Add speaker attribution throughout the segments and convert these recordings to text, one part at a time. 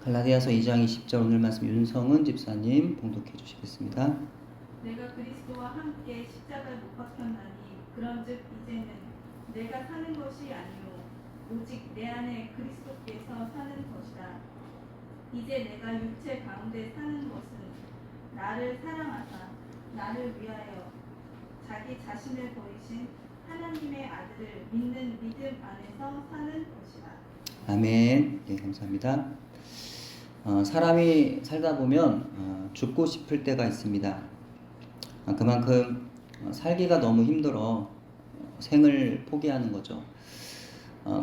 Speaker 1: 갈라디아서 2장 20절 오늘 말씀 윤성은 집사님 봉독해 주시겠습니다.
Speaker 2: 내가 그리스도와 함께 십자가에 못 박혔나니 그런즉 이제는 내가 사는 것이 아니요 오직 내 안에 그리스도께서 사는 것이다. 이제 내가 육체 가운데 사는 것은 나를 사랑하사 나를 위하여 자기 자신을 버리신 하나님의 아들을 믿는 믿음 안에서 사는 것이다.
Speaker 1: 아멘. 네, 감사합니다. 사람이 살다 보면 죽고 싶을 때가 있습니다. 그만큼 살기가 너무 힘들어 생을 포기하는 거죠.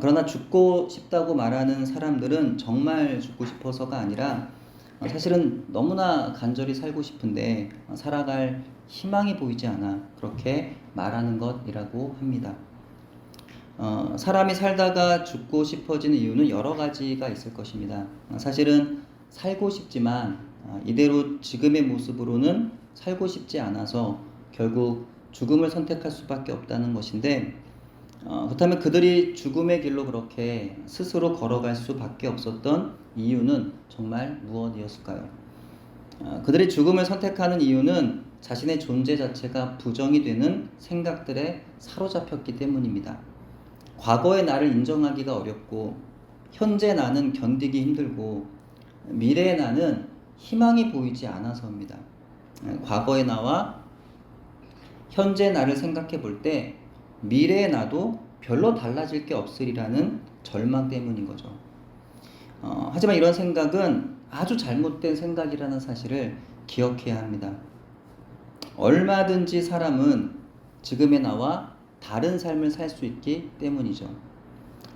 Speaker 1: 그러나 죽고 싶다고 말하는 사람들은 정말 죽고 싶어서가 아니라 사실은 너무나 간절히 살고 싶은데 살아갈 희망이 보이지 않아 그렇게 말하는 것이라고 합니다. 사람이 살다가 죽고 싶어지는 이유는 여러 가지가 있을 것입니다. 사실은 살고 싶지만 이대로 지금의 모습으로는 살고 싶지 않아서 결국 죽음을 선택할 수밖에 없다는 것인데, 그렇다면 그들이 죽음의 길로 그렇게 스스로 걸어갈 수밖에 없었던 이유는 정말 무엇이었을까요? 그들이 죽음을 선택하는 이유는 자신의 존재 자체가 부정이 되는 생각들에 사로잡혔기 때문입니다. 과거의 나를 인정하기가 어렵고 현재 나는 견디기 힘들고 미래의 나는 희망이 보이지 않아서입니다. 과거의 나와 현재 나를 생각해 볼 때 미래의 나도 별로 달라질 게 없으리라는 절망 때문인 거죠. 하지만 이런 생각은 아주 잘못된 생각이라는 사실을 기억해야 합니다. 얼마든지 사람은 지금의 나와 다른 삶을 살 수 있기 때문이죠.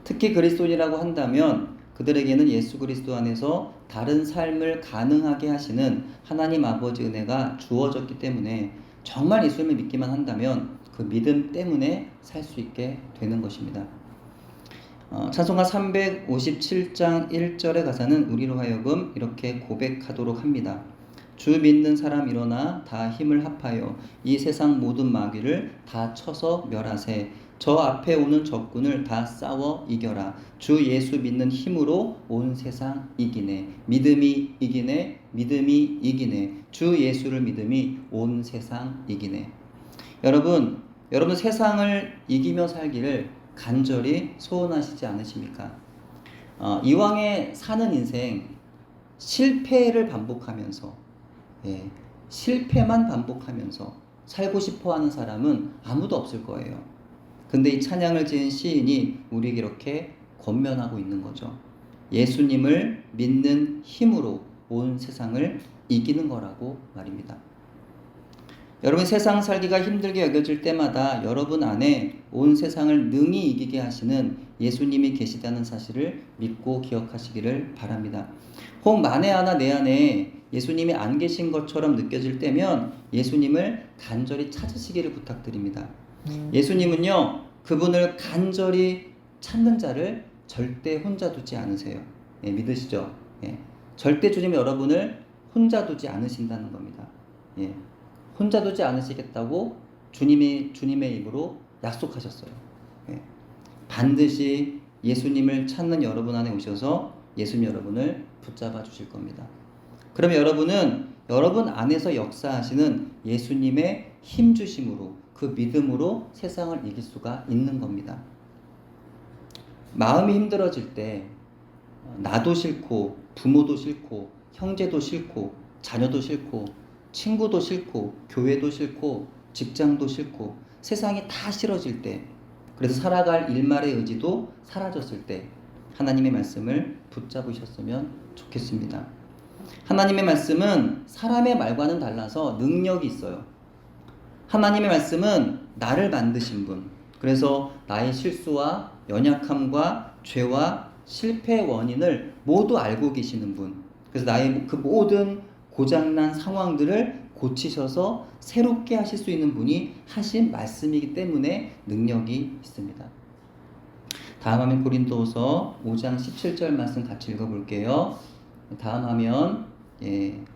Speaker 1: 특히 그리스도인이라고 한다면 그들에게는 예수 그리스도 안에서 다른 삶을 가능하게 하시는 하나님 아버지 은혜가 주어졌기 때문에 정말 예수님을 믿기만 한다면 그 믿음 때문에 살 수 있게 되는 것입니다. 찬송가 357장 1절의 가사는 우리로 하여금 이렇게 고백하도록 합니다. 주 믿는 사람 일어나 다 힘을 합하여 이 세상 모든 마귀를 다 쳐서 멸하세. 저 앞에 오는 적군을 다 싸워 이겨라. 주 예수 믿는 힘으로 온 세상 이기네. 믿음이 이기네. 믿음이 이기네. 주 예수를 믿음이 온 세상 이기네. 여러분 세상을 이기며 살기를 간절히 소원하시지 않으십니까? 이왕에 사는 인생 실패를 반복하면서 실패만 반복하면서 살고 싶어하는 사람은 아무도 없을 거예요. 근데 이 찬양을 지은 시인이 우리에게 이렇게 권면하고 있는 거죠. 예수님을 믿는 힘으로 온 세상을 이기는 거라고 말입니다. 여러분 세상 살기가 힘들게 여겨질 때마다 여러분 안에 온 세상을 능히 이기게 하시는 예수님이 계시다는 사실을 믿고 기억하시기를 바랍니다. 혹 만에 하나 내 안에 예수님이 안 계신 것처럼 느껴질 때면 예수님을 간절히 찾으시기를 부탁드립니다. 예수님은요, 그분을 간절히 찾는 자를 절대 혼자 두지 않으세요. 믿으시죠? 절대 주님 여러분을 혼자 두지 않으신다는 겁니다. 혼자 두지 않으시겠다고 주님의 입으로 약속하셨어요. 반드시 예수님을 찾는 여러분 안에 오셔서 예수님 여러분을 붙잡아 주실 겁니다. 그럼 여러분은 여러분 안에서 역사하시는 예수님의 힘 주심으로 그 믿음으로 세상을 이길 수가 있는 겁니다. 마음이 힘들어질 때 나도 싫고 부모도 싫고 형제도 싫고 자녀도 싫고 친구도 싫고 교회도 싫고 직장도 싫고 세상이 다 싫어질 때, 그래서 살아갈 일말의 의지도 사라졌을 때 하나님의 말씀을 붙잡으셨으면 좋겠습니다. 하나님의 말씀은 사람의 말과는 달라서 능력이 있어요. 하나님의 말씀은 나를 만드신 분, 그래서 나의 실수와 연약함과 죄와 실패의 원인을 모두 알고 계시는 분, 그래서 나의 그 모든 고장난 상황들을 고치셔서 새롭게 하실 수 있는 분이 하신 말씀이기 때문에 능력이 있습니다. 다음 화면 고린도후서 5장 17절 말씀 같이 읽어볼게요. 다음 화면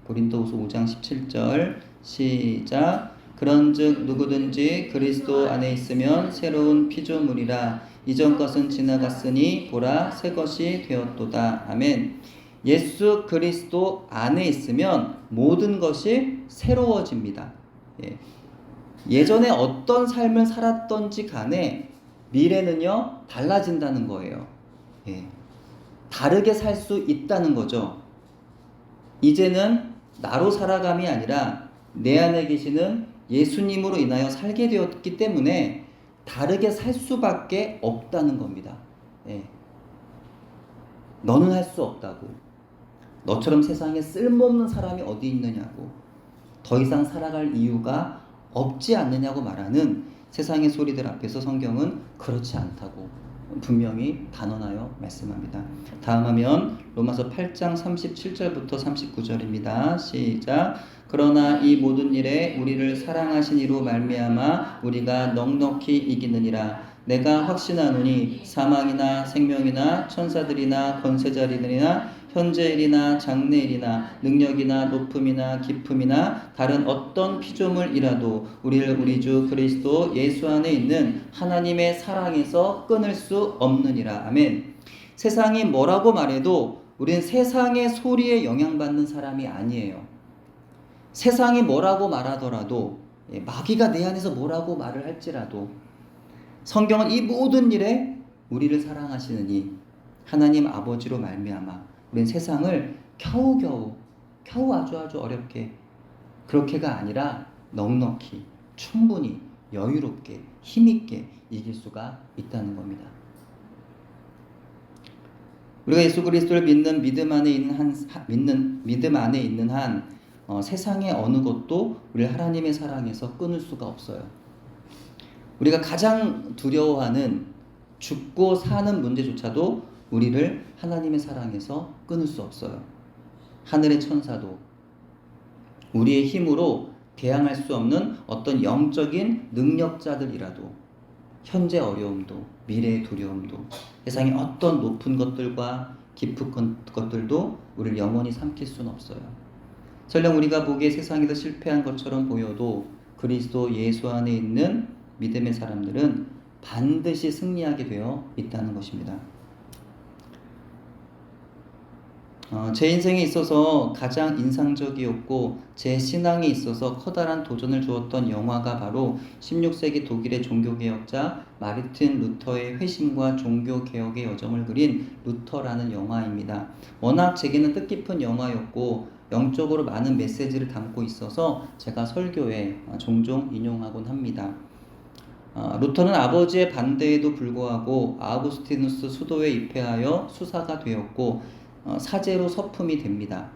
Speaker 1: 고린도후서 5장 17절 시작. 그런즉 누구든지 그리스도 안에 있으면 새로운 피조물이라 이전 것은 지나갔으니 보라 새 것이 되었도다. 아멘. 예수 그리스도 안에 있으면 모든 것이 새로워집니다. 예. 예전에 어떤 삶을 살았던지 간에 미래는요 달라진다는 거예요. 예. 다르게 살 수 있다는 거죠. 이제는 나로 살아감이 아니라 내 안에 계시는 예수님으로 인하여 살게 되었기 때문에 다르게 살 수밖에 없다는 겁니다. 예. 너는 할 수 없다고. 너처럼 세상에 쓸모없는 사람이 어디 있느냐고. 더 이상 살아갈 이유가 없지 않느냐고 말하는 세상의 소리들 앞에서 성경은 그렇지 않다고 분명히 단언하여 말씀합니다. 다음 화면 로마서 8장 37절부터 39절입니다. 시작. 그러나 이 모든 일에 우리를 사랑하신 이로 말미암아 우리가 넉넉히 이기느니라. 내가 확신하노니 사망이나 생명이나 천사들이나 권세자들이나 현재일이나 장래일이나 능력이나 높음이나 깊음이나 다른 어떤 피조물이라도 우리를 우리 주 그리스도 예수 안에 있는 하나님의 사랑에서 끊을 수 없느니라. 아멘. 세상이 뭐라고 말해도 우리는 세상의 소리에 영향받는 사람이 아니에요. 세상이 뭐라고 말하더라도, 마귀가 내 안에서 뭐라고 말을 할지라도 성경은 이 모든 일에 우리를 사랑하시느니 하나님 아버지로 말미암아 우리는 세상을 겨우 아주 어렵게, 그렇게가 아니라 넉넉히 충분히 여유롭게 힘있게 이길 수가 있다는 겁니다. 우리가 예수 그리스도를 믿는 믿음 안에 있는 한 세상의 어느 것도 우리를 하나님의 사랑에서 끊을 수가 없어요. 우리가 가장 두려워하는 죽고 사는 문제조차도 우리를 하나님의 사랑에서 끊을 수 없어요. 하늘의 천사도 우리의 힘으로 대항할 수 없는 어떤 영적인 능력자들이라도 현재 어려움도 미래의 두려움도 세상의 어떤 높은 것들과 깊은 것들도 우리를 영원히 삼킬 수는 없어요. 설령 우리가 보기에 세상에서 실패한 것처럼 보여도 그리스도 예수 안에 있는 믿음의 사람들은 반드시 승리하게 되어 있다는 것입니다. 제 인생에 있어서 가장 인상적이었고 제 신앙에 있어서 커다란 도전을 주었던 영화가 바로 16세기 독일의 종교개혁자 마르틴 루터의 회심과 종교개혁의 여정을 그린 루터라는 영화입니다. 워낙 제게는 뜻깊은 영화였고 영적으로 많은 메시지를 담고 있어서 제가 설교에 종종 인용하곤 합니다. 루터는 아버지의 반대에도 불구하고 아우구스티누스 수도에 입회하여 수사가 되었고 사제로 서품이 됩니다.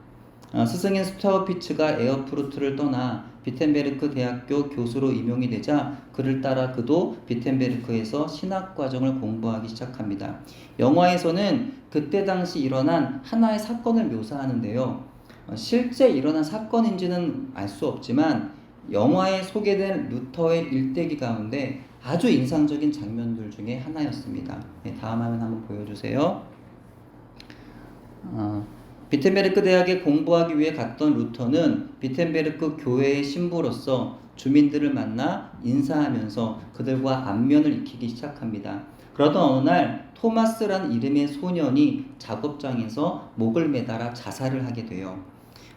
Speaker 1: 스승인 스타우피츠가 에어프루트를 떠나 비텐베르크 대학교 교수로 임용이 되자 그를 따라 그도 비텐베르크에서 신학과정을 공부하기 시작합니다. 영화에서는 그때 당시 일어난 하나의 사건을 묘사하는데요. 실제 일어난 사건인지는 알 수 없지만 영화에 소개된 루터의 일대기 가운데 아주 인상적인 장면들 중에 하나였습니다. 다음 화면 한번 보여주세요. 비텐베르크 대학에 공부하기 위해 갔던 루터는 비텐베르크 교회의 신부로서 주민들을 만나 인사하면서 그들과 안면을 익히기 시작합니다. 그러던 어느 날 토마스라는 이름의 소년이 작업장에서 목을 매달아 자살을 하게 돼요.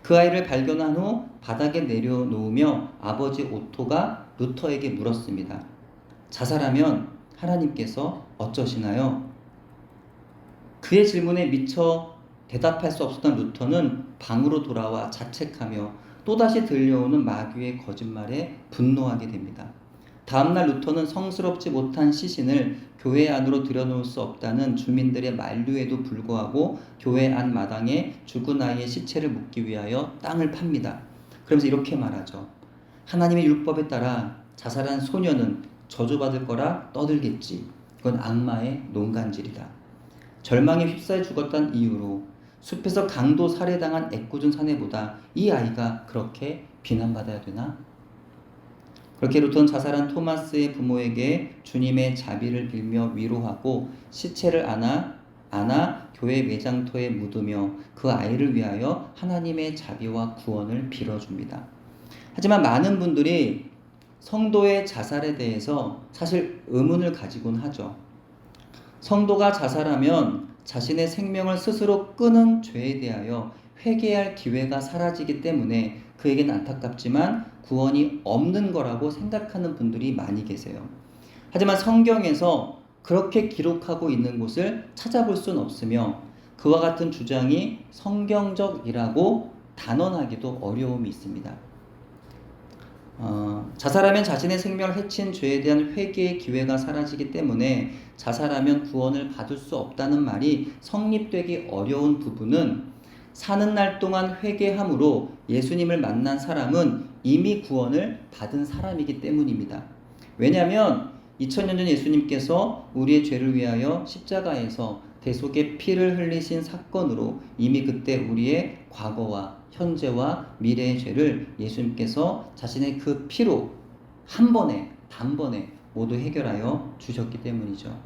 Speaker 1: 그 아이를 발견한 후 바닥에 내려놓으며 아버지 오토가 루터에게 물었습니다. 자살하면 하나님께서 어쩌시나요? 그의 질문에 미처 대답할 수 없었던 루터는 방으로 돌아와 자책하며 또다시 들려오는 마귀의 거짓말에 분노하게 됩니다. 다음날 루터는 성스럽지 못한 시신을 교회 안으로 들여놓을 수 없다는 주민들의 만류에도 불구하고 교회 안 마당에 죽은 아이의 시체를 묻기 위하여 땅을 팝니다. 그러면서 이렇게 말하죠. 하나님의 율법에 따라 자살한 소년은 저주받을 거라 떠들겠지. 그건 악마의 농간질이다. 절망에 휩싸여 죽었다는 이유로 숲에서 강도 살해당한 애꿎은 사내보다 이 아이가 그렇게 비난받아야 되나? 그렇게 루터는 자살한 토마스의 부모에게 주님의 자비를 빌며 위로하고 시체를 안아 교회 매장터에 묻으며 그 아이를 위하여 하나님의 자비와 구원을 빌어줍니다. 하지만 많은 분들이 성도의 자살에 대해서 사실 의문을 가지곤 하죠. 성도가 자살하면 자신의 생명을 스스로 끊은 죄에 대하여 회개할 기회가 사라지기 때문에 그에게는 안타깝지만 구원이 없는 거라고 생각하는 분들이 많이 계세요. 하지만 성경에서 그렇게 기록하고 있는 곳을 찾아볼 수는 없으며 그와 같은 주장이 성경적이라고 단언하기도 어려움이 있습니다. 자살하면 자신의 생명을 해친 죄에 대한 회개의 기회가 사라지기 때문에 자살하면 구원을 받을 수 없다는 말이 성립되기 어려운 부분은 사는 날 동안 회개함으로 예수님을 만난 사람은 이미 구원을 받은 사람이기 때문입니다. 왜냐하면 2000년 전 예수님께서 우리의 죄를 위하여 십자가에서 대속의 피를 흘리신 사건으로 이미 그때 우리의 과거와 현재와 미래의 죄를 예수님께서 자신의 그 피로 한 번에 단번에 모두 해결하여 주셨기 때문이죠.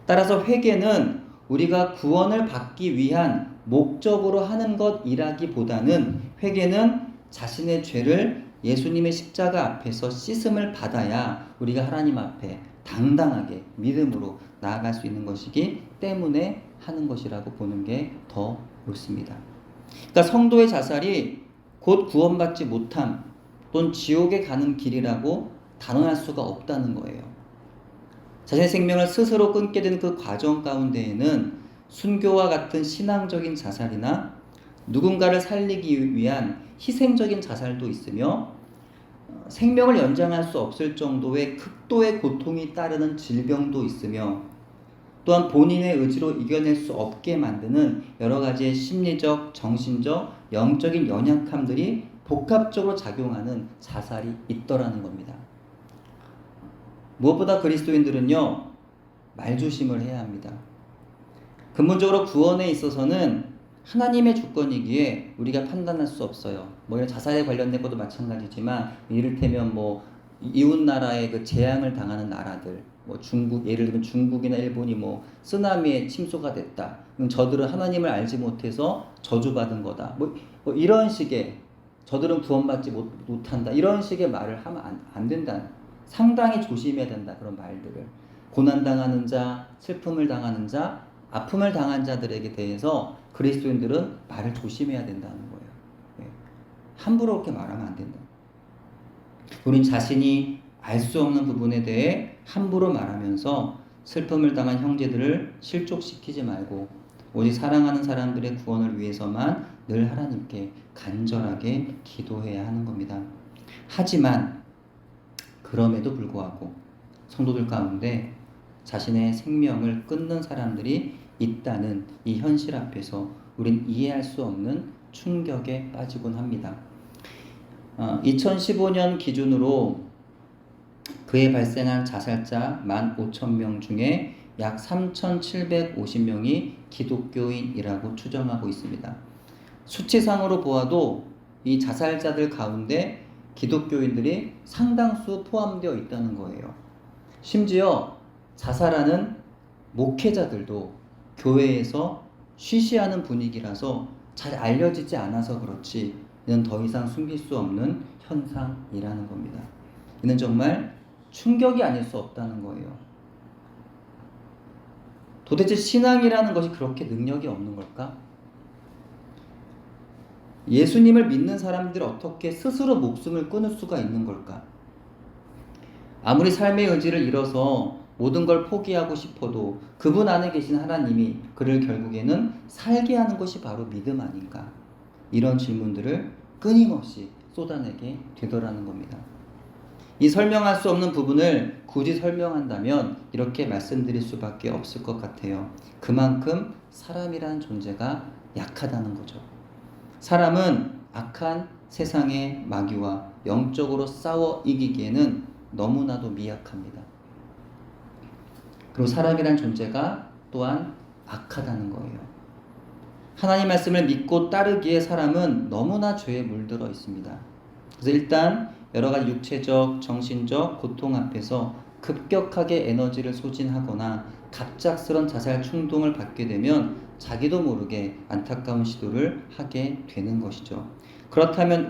Speaker 1: 따라서 회개는 우리가 구원을 받기 위한 목적으로 하는 것이라기보다는 회개는 자신의 죄를 예수님의 십자가 앞에서 씻음을 받아야 우리가 하나님 앞에 당당하게 믿음으로 나아갈 수 있는 것이기 때문에 하는 것이라고 보는 게 더 옳습니다. 그러니까 성도의 자살이 곧 구원받지 못함 또는 지옥에 가는 길이라고 단언할 수가 없다는 거예요. 자신의 생명을 스스로 끊게 되는 그 과정 가운데에는 순교와 같은 신앙적인 자살이나 누군가를 살리기 위한 희생적인 자살도 있으며 생명을 연장할 수 없을 정도의 극도의 고통이 따르는 질병도 있으며 또한 본인의 의지로 이겨낼 수 없게 만드는 여러 가지의 심리적, 정신적, 영적인 연약함들이 복합적으로 작용하는 자살이 있더라는 겁니다. 무엇보다 그리스도인들은요, 말조심을 해야 합니다. 근본적으로 구원에 있어서는 하나님의 주권이기에 우리가 판단할 수 없어요. 뭐 이런 자살에 관련된 것도 마찬가지지만 이를테면 뭐 이웃 나라의 그 재앙을 당하는 나라들, 뭐 중국, 예를 들면 중국이나 일본이 뭐 쓰나미에 침수가 됐다. 그럼 저들은 하나님을 알지 못해서 저주받은 거다. 뭐 이런 식의 저들은 구원받지 못한다. 이런 식의 말을 하면 안 된다. 상당히 조심해야 된다. 그런 말들을. 고난당하는 자, 슬픔을 당하는 자, 아픔을 당한 자들에게 대해서 그리스도인들은 말을 조심해야 된다는 거예요. 함부로 그렇게 말하면 안 된다. 우린 자신이 알 수 없는 부분에 대해 함부로 말하면서 슬픔을 당한 형제들을 실족시키지 말고 오직 사랑하는 사람들의 구원을 위해서만 늘 하나님께 간절하게 기도해야 하는 겁니다. 하지만 그럼에도 불구하고 성도들 가운데 자신의 생명을 끊는 사람들이 있다는 이 현실 앞에서 우린 이해할 수 없는 충격에 빠지곤 합니다. 2015년 기준으로 그해 발생한 자살자 15,000명 중에 약 3,750명이 기독교인이라고 추정하고 있습니다. 수치상으로 보아도 이 자살자들 가운데 기독교인들이 상당수 포함되어 있다는 거예요. 심지어 자살하는 목회자들도 교회에서 쉬쉬하는 분위기라서 잘 알려지지 않아서 그렇지 이는 더 이상 숨길 수 없는 현상이라는 겁니다. 이는 정말 충격이 아닐 수 없다는 거예요. 도대체 신앙이라는 것이 그렇게 능력이 없는 걸까? 예수님을 믿는 사람들이 어떻게 스스로 목숨을 끊을 수가 있는 걸까? 아무리 삶의 의지를 잃어서 모든 걸 포기하고 싶어도 그분 안에 계신 하나님이 그를 결국에는 살게 하는 것이 바로 믿음 아닌가? 이런 질문들을 끊임없이 쏟아내게 되더라는 겁니다. 이 설명할 수 없는 부분을 굳이 설명한다면 이렇게 말씀드릴 수밖에 없을 것 같아요. 그만큼 사람이라는 존재가 약하다는 거죠. 사람은 악한 세상의 마귀와 영적으로 싸워 이기기에는 너무나도 미약합니다. 그리고 사람이란 존재가 또한 악하다는 거예요. 하나님 말씀을 믿고 따르기에 사람은 너무나 죄에 물들어 있습니다. 그래서 일단 여러 가지 육체적, 정신적 고통 앞에서 급격하게 에너지를 소진하거나 갑작스런 자살 충동을 받게 되면 자기도 모르게 안타까운 시도를 하게 되는 것이죠. 그렇다면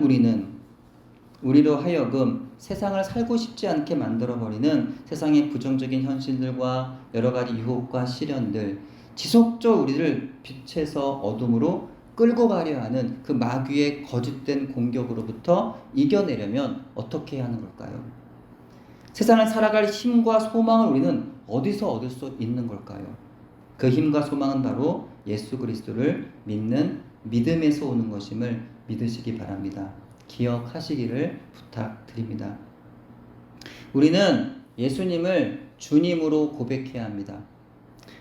Speaker 1: 우리로 하여금 세상을 살고 싶지 않게 만들어버리는 세상의 부정적인 현실들과 여러 가지 유혹과 시련들, 지속적으로 우리를 빛에서 어둠으로 끌고 가려 하는 그 마귀의 거짓된 공격으로부터 이겨내려면 어떻게 하는 걸까요? 세상을 살아갈 힘과 소망을 우리는 어디서 얻을 수 있는 걸까요? 그 힘과 소망은 바로 예수 그리스도를 믿는 믿음에서 오는 것임을 믿으시기 바랍니다. 기억하시기를 부탁드립니다. 우리는 예수님을 주님으로 고백해야 합니다.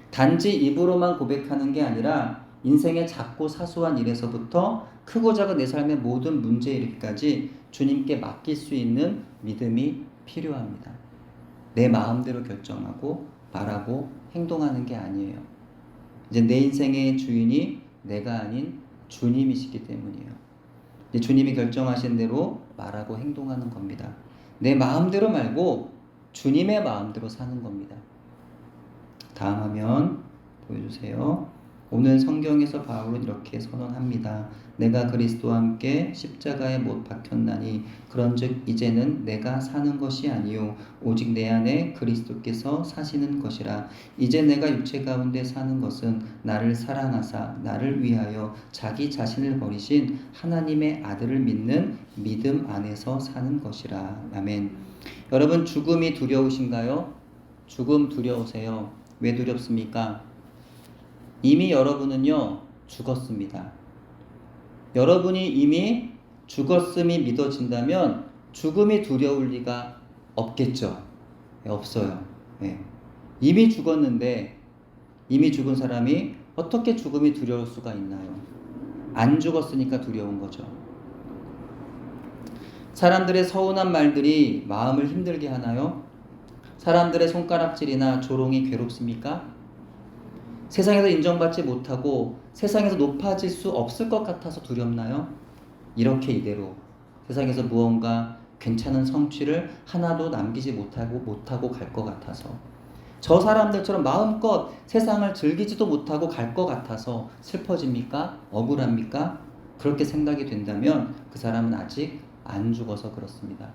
Speaker 1: 단지 입으로만 고백하는 게 아니라 인생의 작고 사소한 일에서부터 크고 작은 내 삶의 모든 문제 일까지 주님께 맡길 수 있는 믿음이 필요합니다. 내 마음대로 결정하고 말하고 행동하는 게 아니에요. 이제 내 인생의 주인이 내가 아닌 주님이시기 때문이에요. 이제 주님이 결정하신 대로 말하고 행동하는 겁니다. 내 마음대로 말고 주님의 마음대로 사는 겁니다. 다음 화면 보여주세요. 오늘 성경에서 바울은 이렇게 선언합니다. 내가 그리스도와 함께 십자가에 못 박혔나니 그런즉 이제는 내가 사는 것이 아니요 오직 내 안에 그리스도께서 사시는 것이라. 이제 내가 육체 가운데 사는 것은 나를 사랑하사 나를 위하여 자기 자신을 버리신 하나님의 아들을 믿는 믿음 안에서 사는 것이라. 아멘. 여러분, 죽음이 두려우신가요? 죽음 두려우세요? 왜 두렵습니까? 이미 여러분은요 죽었습니다. 여러분이 이미 죽었음이 믿어진다면 죽음이 두려울 리가 없겠죠. 없어요. 네. 이미 죽었는데 이미 죽은 사람이 어떻게 죽음이 두려울 수가 있나요? 안 죽었으니까 두려운 거죠. 사람들의 서운한 말들이 마음을 힘들게 하나요? 사람들의 손가락질이나 조롱이 괴롭습니까? 세상에서 인정받지 못하고 세상에서 높아질 수 없을 것 같아서 두렵나요? 이렇게 이대로 세상에서 무언가 괜찮은 성취를 하나도 남기지 못하고 갈 것 같아서, 저 사람들처럼 마음껏 세상을 즐기지도 못하고 갈 것 같아서 슬퍼집니까? 억울합니까? 그렇게 생각이 된다면 그 사람은 아직 안 죽어서 그렇습니다.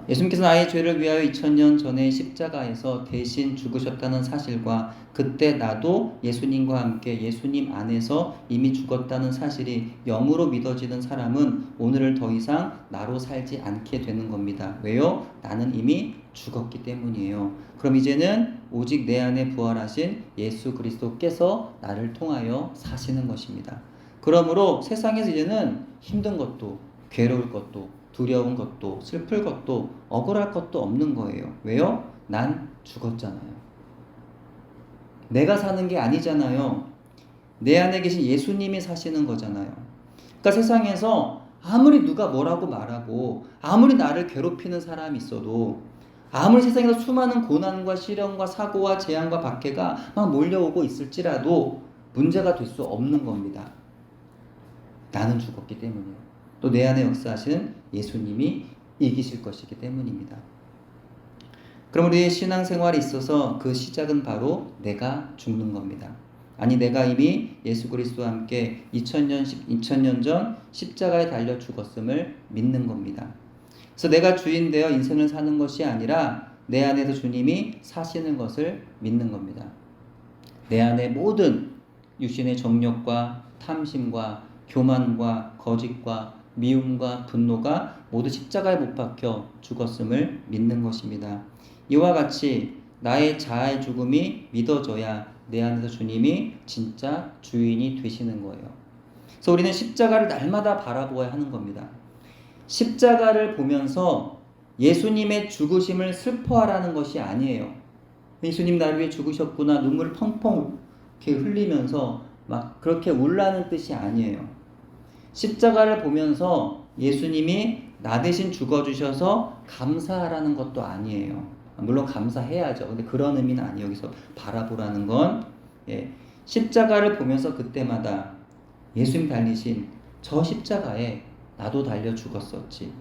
Speaker 1: 예수님께서 나의 죄를 위하여 2000년 전에 십자가에서 대신 죽으셨다는 사실과 그때 나도 예수님과 함께 예수님 안에서 이미 죽었다는 사실이 영으로 믿어지는 사람은 오늘을 더 이상 나로 살지 않게 되는 겁니다. 왜요? 나는 이미 죽었기 때문이에요. 그럼 이제는 오직 내 안에 부활하신 예수 그리스도께서 나를 통하여 사시는 것입니다. 그러므로 세상에서 이제는 힘든 것도 괴로울 것도 두려운 것도 슬플 것도 억울할 것도 없는 거예요. 왜요? 난 죽었잖아요. 내가 사는 게 아니잖아요. 내 안에 계신 예수님이 사시는 거잖아요. 그러니까 세상에서 아무리 누가 뭐라고 말하고 아무리 나를 괴롭히는 사람이 있어도, 아무리 세상에서 수많은 고난과 시련과 사고와 재앙과 박해가 막 몰려오고 있을지라도 문제가 될 수 없는 겁니다. 나는 죽었기 때문이에요. 또 내 안에 역사하시는 예수님이 이기실 것이기 때문입니다. 그럼 우리의 신앙생활에 있어서 그 시작은 바로 내가 죽는 겁니다. 아니, 내가 이미 예수 그리스도와 함께 2000년 전 십자가에 달려 죽었음을 믿는 겁니다. 그래서 내가 주인 되어 인생을 사는 것이 아니라 내 안에서 주님이 사시는 것을 믿는 겁니다. 내 안에 모든 육신의 정욕과 탐심과 교만과 거짓과 미움과 분노가 모두 십자가에 못 박혀 죽었음을 믿는 것입니다. 이와 같이 나의 자아의 죽음이 믿어져야 내 안에서 주님이 진짜 주인이 되시는 거예요. 그래서 우리는 십자가를 날마다 바라보아야 하는 겁니다. 십자가를 보면서 예수님의 죽으심을 슬퍼하라는 것이 아니에요. 예수님 나를 위해 죽으셨구나, 눈물을 펑펑 이렇게 흘리면서 막 그렇게 울라는 뜻이 아니에요. 십자가를 보면서 예수님이 나 대신 죽어주셔서 감사하라는 것도 아니에요. 물론 감사해야죠. 근데 그런 의미는 아니에요. 여기서 바라보라는 건, 십자가를 보면서 그때마다 예수님 달리신 저 십자가에 나도 달려 죽었었지.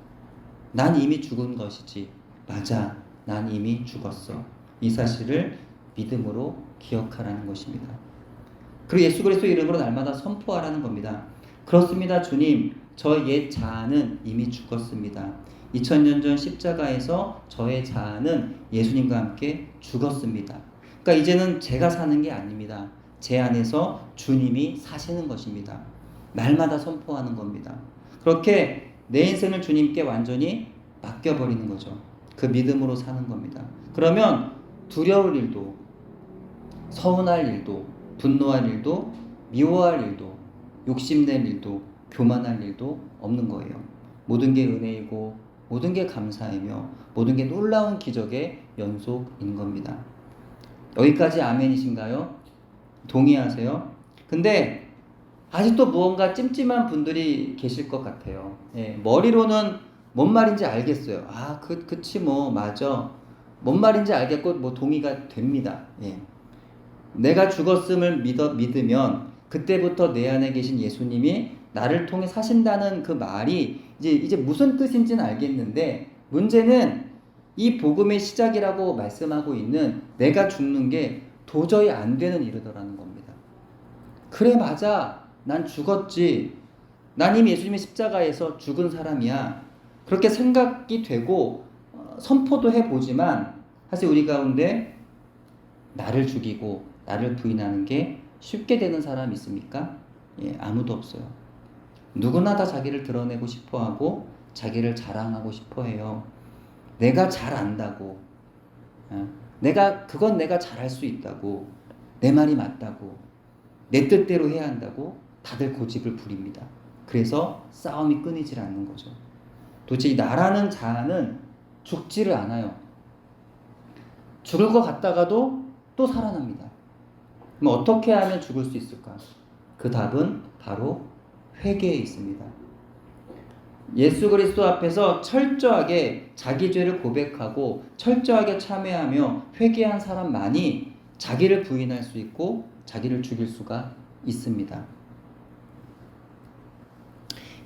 Speaker 1: 난 이미 죽은 것이지. 맞아, 난 이미 죽었어. 이 사실을 믿음으로 기억하라는 것입니다. 그리고 예수 그리스도 이름으로 날마다 선포하라는 겁니다. 그렇습니다, 주님. 저 옛 자아는 이미 죽었습니다. 2000년 전 십자가에서 저의 자아는 예수님과 함께 죽었습니다. 그러니까 이제는 제가 사는 게 아닙니다. 제 안에서 주님이 사시는 것입니다. 날마다 선포하는 겁니다. 그렇게 내 인생을 주님께 완전히 맡겨버리는 거죠. 그 믿음으로 사는 겁니다. 그러면 두려울 일도, 서운할 일도, 분노할 일도, 미워할 일도, 욕심낼 일도, 교만할 일도 없는 거예요. 모든 게 은혜이고 모든 게 감사이며 모든 게 놀라운 기적의 연속인 겁니다. 여기까지 아멘이신가요? 동의하세요? 근데 아직도 무언가 찜찜한 분들이 계실 것 같아요. 예, 머리로는 뭔 말인지 알겠어요. 아, 그치 뭐 맞아. 뭔 말인지 알겠고 뭐 동의가 됩니다. 예. 내가 죽었음을 믿으면 그때부터 내 안에 계신 예수님이 나를 통해 사신다는 그 말이 이제 무슨 뜻인지는 알겠는데 문제는 이 복음의 시작이라고 말씀하고 있는 내가 죽는 게 도저히 안 되는 일이더라는 겁니다. 그래 맞아. 난 죽었지. 난 이미 예수님의 십자가에서 죽은 사람이야. 그렇게 생각이 되고 선포도 해보지만 사실 우리 가운데 나를 죽이고 나를 부인하는 게 쉽게 되는 사람 있습니까? 예, 아무도 없어요. 누구나 다 자기를 드러내고 싶어하고 자기를 자랑하고 싶어해요. 내가 잘 안다고, 그건 내가 잘할 수 있다고, 내 말이 맞다고, 내 뜻대로 해야 한다고 다들 고집을 부립니다. 그래서 싸움이 끊이질 않는 거죠. 도대체 이 나라는 자아는 죽지를 않아요. 죽을 것 같다가도 또 살아납니다. 그럼 어떻게 하면 죽을 수 있을까? 그 답은 바로 회개에 있습니다. 예수 그리스도 앞에서 철저하게 자기 죄를 고백하고 철저하게 참회하며 회개한 사람만이 자기를 부인할 수 있고 자기를 죽일 수가 있습니다.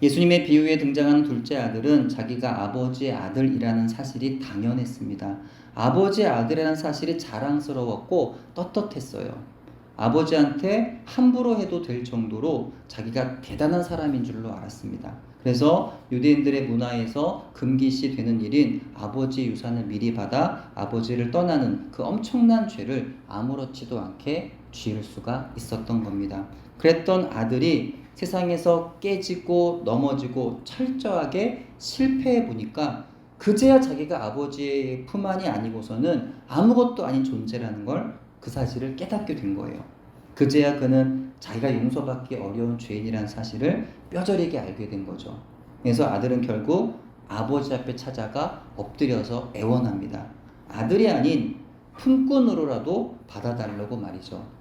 Speaker 1: 예수님의 비유에 등장하는 둘째 아들은 자기가 아버지의 아들이라는 사실이 당연했습니다. 아버지의 아들이라는 사실이 자랑스러웠고 떳떳했어요. 아버지한테 함부로 해도 될 정도로 자기가 대단한 사람인 줄로 알았습니다. 그래서 유대인들의 문화에서 금기시 되는 일인 아버지의 유산을 미리 받아 아버지를 떠나는 그 엄청난 죄를 아무렇지도 않게 지을 수가 있었던 겁니다. 그랬던 아들이 세상에서 깨지고 넘어지고 철저하게 실패해 보니까 그제야 자기가 아버지의 품 안이 아니고서는 아무것도 아닌 존재라는 걸 그 사실을 깨닫게 된 거예요. 그제야 그는 자기가 용서받기 어려운 죄인이라는 사실을 뼈저리게 알게 된 거죠. 그래서 아들은 결국 아버지 앞에 찾아가 엎드려서 애원합니다. 아들이 아닌 품꾼으로라도 받아달라고 말이죠.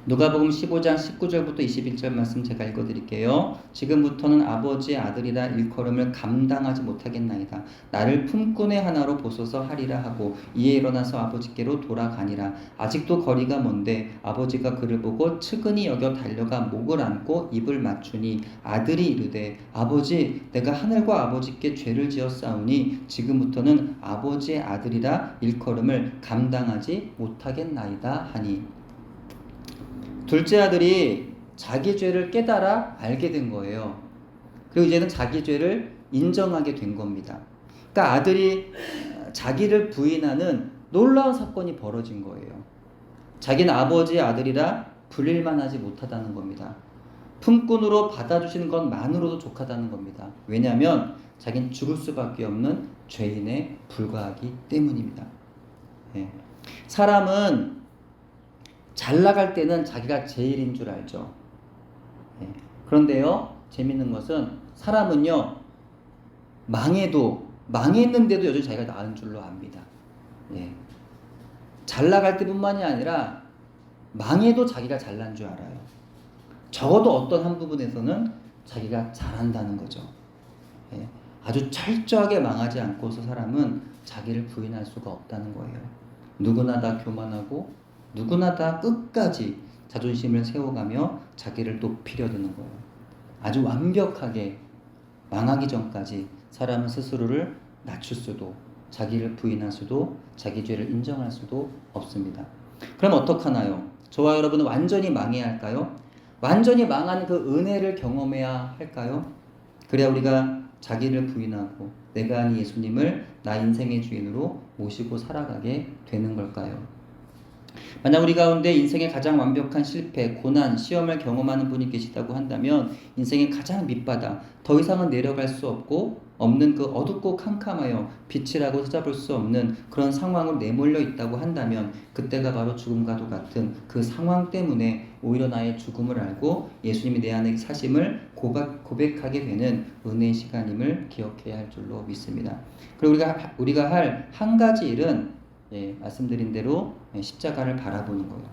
Speaker 1: 누가복음 15장 19절부터 21절 말씀 제가 읽어드릴게요. 지금부터는 아버지의 아들이라 일컬음을 감당하지 못하겠나이다. 나를 품꾼의 하나로 보소서 하리라 하고 이에 일어나서 아버지께로 돌아가니라. 아직도 거리가 먼데 아버지가 그를 보고 측은히 여겨 달려가 목을 안고 입을 맞추니 아들이 이르되 아버지 내가 하늘과 아버지께 죄를 지었사오니 지금부터는 아버지의 아들이라 일컬음을 감당하지 못하겠나이다 하니. 둘째 아들이 자기 죄를 깨달아 알게 된 거예요. 그리고 이제는 자기 죄를 인정하게 된 겁니다. 그러니까 아들이 자기를 부인하는 놀라운 사건이 벌어진 거예요. 자기는 아버지의 아들이라 불릴만 하지 못하다는 겁니다. 품꾼으로 받아주시는 것만으로도 족하다는 겁니다. 왜냐하면 자기는 죽을 수밖에 없는 죄인에 불과하기 때문입니다. 예. 사람은 잘 나갈 때는 자기가 제일인 줄 알죠. 예. 그런데요, 재밌는 것은 사람은요, 망했는데도 여전히 자기가 나은 줄로 압니다. 예. 잘 나갈 때뿐만이 아니라 망해도 자기가 잘난 줄 알아요. 적어도 어떤 한 부분에서는 자기가 잘한다는 거죠. 예. 아주 철저하게 망하지 않고서 사람은 자기를 부인할 수가 없다는 거예요. 누구나 다 교만하고 누구나 다 끝까지 자존심을 세워가며 자기를 높이려 드는 거예요. 아주 완벽하게 망하기 전까지 사람은 스스로를 낮출 수도 자기를 부인할 수도 자기 죄를 인정할 수도 없습니다. 그럼 어떡하나요? 저와 여러분은 완전히 망해야 할까요? 완전히 망한 그 은혜를 경험해야 할까요? 그래야 우리가 자기를 부인하고 내가 아닌 예수님을 나 인생의 주인으로 모시고 살아가게 되는 걸까요? 만약 우리 가운데 인생의 가장 완벽한 실패, 고난, 시험을 경험하는 분이 계시다고 한다면 인생의 가장 밑바닥, 더 이상은 내려갈 수 없는 그 어둡고 캄캄하여 빛이라고 찾아볼 수 없는 그런 상황으로 내몰려 있다고 한다면 그때가 바로 죽음과도 같은 그 상황 때문에 오히려 나의 죽음을 알고 예수님이 내 안에 사심을 고백하게 되는 은혜의 시간임을 기억해야 할 줄로 믿습니다. 그리고 우리가 할 한 가지 일은 말씀드린 대로 십자가를 바라보는 거예요.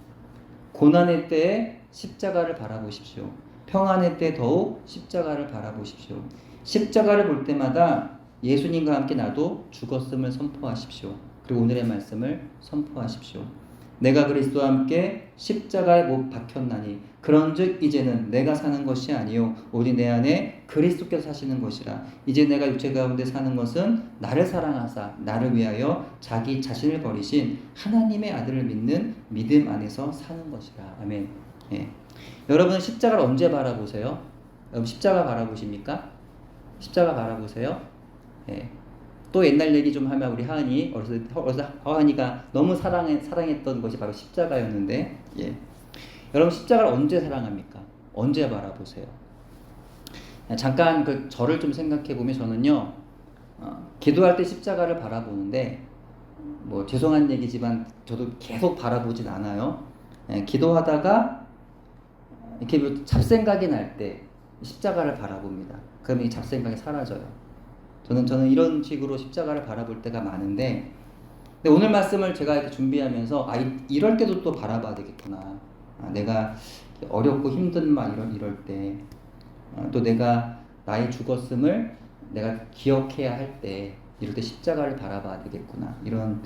Speaker 1: 고난의 때에 십자가를 바라보십시오. 평안의 때 더욱 십자가를 바라보십시오. 십자가를 볼 때마다 예수님과 함께 나도 죽었음을 선포하십시오. 그리고 오늘의 말씀을 선포하십시오. 내가 그리스도와 함께 십자가에 못 박혔나니 그런즉 이제는 내가 사는 것이 아니요 오직 내 안에 그리스도께서 사시는 것이라. 이제 내가 육체 가운데 사는 것은 나를 사랑하사 나를 위하여 자기 자신을 버리신 하나님의 아들을 믿는 믿음 안에서 사는 것이라. 아멘. 여러분은 십자가를 언제 바라보세요? 여러분 십자가 바라보십니까? 십자가 바라보세요? 또 옛날 얘기 좀 하면 우리 하은이 어렸을 때 하은이가 너무 사랑했던 것이 바로 십자가였는데 여러분 십자가를 언제 사랑합니까? 언제 바라보세요? 잠깐 그 저를 좀 생각해 보면 저는요 기도할 때 십자가를 바라보는데 뭐 죄송한 얘기지만 저도 계속 바라보진 않아요. 기도하다가 이렇게 뭐 잡생각이 날 때 십자가를 바라봅니다. 그러면 이 잡생각이 사라져요. 저는 이런 식으로 십자가를 바라볼 때가 많은데, 근데 오늘 말씀을 제가 이렇게 준비하면서 이럴 때도 또 바라봐야 되겠구나. 내가 어렵고 힘든 이럴 때, 또 내가 나의 죽었음을 내가 기억해야 할 때, 이럴 때 십자가를 바라봐야 되겠구나. 이런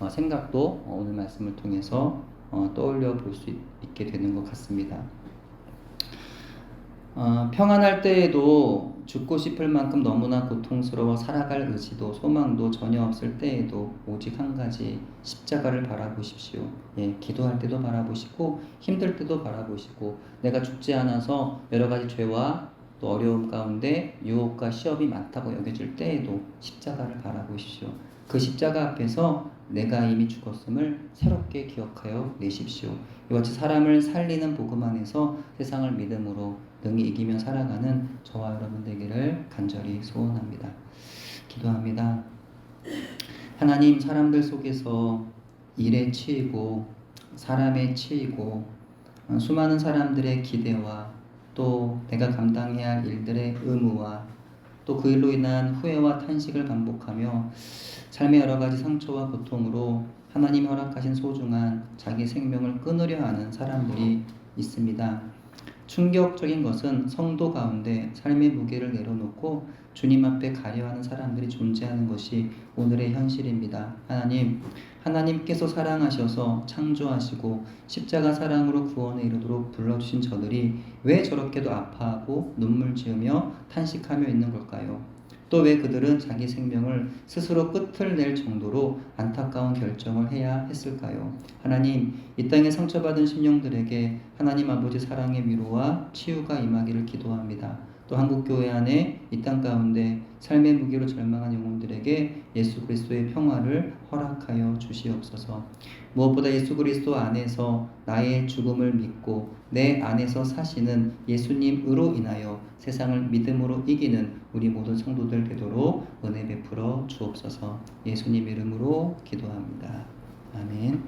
Speaker 1: 생각도 오늘 말씀을 통해서 떠올려 볼 수 있게 되는 것 같습니다. 평안할 때에도 죽고 싶을 만큼 너무나 고통스러워 살아갈 의지도 소망도 전혀 없을 때에도 오직 한 가지 십자가를 바라보십시오. 기도할 때도 바라보시고 힘들 때도 바라보시고 내가 죽지 않아서 여러 가지 죄와 또 어려움 가운데 유혹과 시험이 많다고 여겨질 때에도 십자가를 바라보십시오. 그 십자가 앞에서 내가 이미 죽었음을 새롭게 기억하여 내십시오. 이같이 사람을 살리는 복음 안에서 세상을 믿음으로 능히 이기며 살아가는 저와 여러분 되기를 간절히 소원합니다. 기도합니다. 하나님, 사람들 속에서 일에 치이고 사람에 치이고 수많은 사람들의 기대와 또 내가 감당해야 할 일들의 의무와 또 그 일로 인한 후회와 탄식을 반복하며 삶의 여러 가지 상처와 고통으로 하나님 허락하신 소중한 자기 생명을 끊으려 하는 사람들이 있습니다. 충격적인 것은 성도 가운데 삶의 무게를 내려놓고 주님 앞에 가려 하는 사람들이 존재하는 것이 오늘의 현실입니다. 하나님께서 사랑하셔서 창조하시고 십자가 사랑으로 구원에 이르도록 불러주신 저들이 왜 저렇게도 아파하고 눈물 지으며 탄식하며 있는 걸까요? 또 왜 그들은 자기 생명을 스스로 끝을 낼 정도로 안타까운 결정을 해야 했을까요? 하나님, 이 땅에 상처받은 심령들에게 하나님 아버지 사랑의 위로와 치유가 임하기를 기도합니다. 또 한국교회 안에 이 땅 가운데 삶의 무게로 절망한 영혼들에게 예수 그리스도의 평화를 허락하여 주시옵소서. 무엇보다 예수 그리스도 안에서 나의 죽음을 믿고 내 안에서 사시는 예수님으로 인하여 세상을 믿음으로 이기는 우리 모든 성도들 되도록 은혜 베풀어 주옵소서. 예수님 이름으로 기도합니다. 아멘.